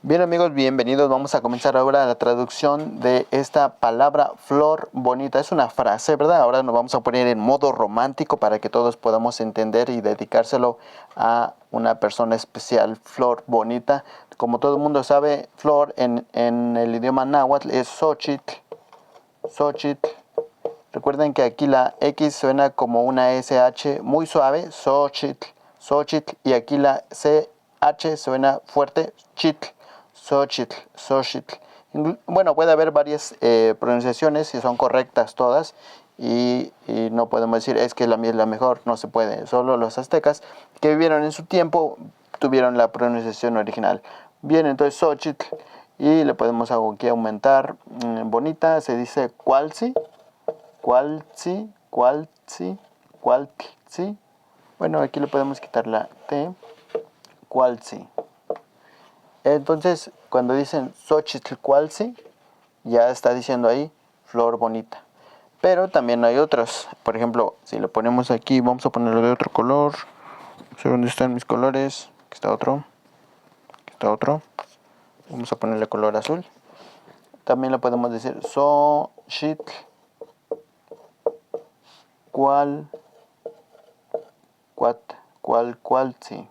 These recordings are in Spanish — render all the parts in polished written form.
Bien amigos, bienvenidos. Vamos a comenzar ahora la traducción de esta palabra flor bonita. Es una frase, ¿verdad? Ahora nos vamos a poner en modo romántico para que todos podamos entender y dedicárselo a una persona especial. Flor bonita. Como todo el mundo sabe, flor en el idioma náhuatl es Xochitl. Xochitl. Recuerden que aquí la X suena como una SH muy suave, Xochitl, Xochitl, y aquí la CH suena fuerte, Chitl, Xochitl, Xochitl. Bueno, puede haber varias pronunciaciones si son correctas todas y no podemos decir es que la mía es la mejor, no se puede. Solo los aztecas que vivieron en su tiempo tuvieron la pronunciación original. Bien, entonces Xochitl y le podemos aquí aumentar bonita, se dice Cualzi. Cualzi, Cualzi, Cualzi. Bueno, aquí le podemos quitar la T. Cualzi. Entonces, cuando dicen Xochitl Cualzi, ya está diciendo ahí flor bonita. Pero también hay otros. Por ejemplo, si lo ponemos aquí, vamos a ponerlo de otro color. No sé dónde están mis colores. Aquí está otro. Aquí está otro. Vamos a ponerle color azul. También le podemos decir Xochitl Cual, sí.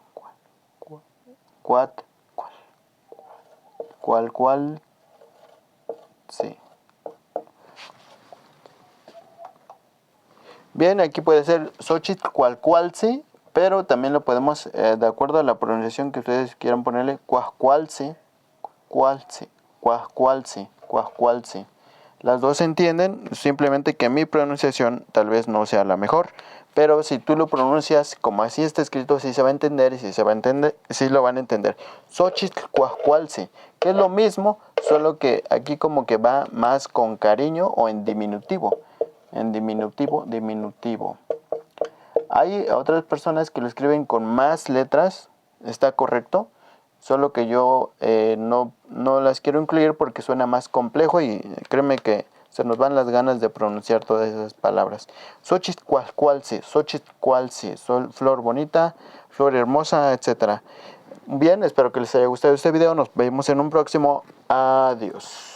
Sí. Bien, aquí puede ser Xochitl sí, pero también lo podemos, de acuerdo a la pronunciación que ustedes quieran ponerle, Cualzi, Cualzi. Las dos se entienden, simplemente que mi pronunciación tal vez no sea la mejor. Pero si tú lo pronuncias como así está escrito, sí se va a entender y sí lo van a entender. Xochitl Cualzi, que es lo mismo, solo que aquí como que va más con cariño o en diminutivo. En diminutivo. Hay otras personas que lo escriben con más letras, está correcto, solo que yo no las quiero incluir porque suena más complejo y créeme que se nos van las ganas de pronunciar todas esas palabras. Xochitl Cualzi, flor bonita, flor hermosa, etc. Bien, espero que les haya gustado este video, nos vemos en un próximo. Adiós.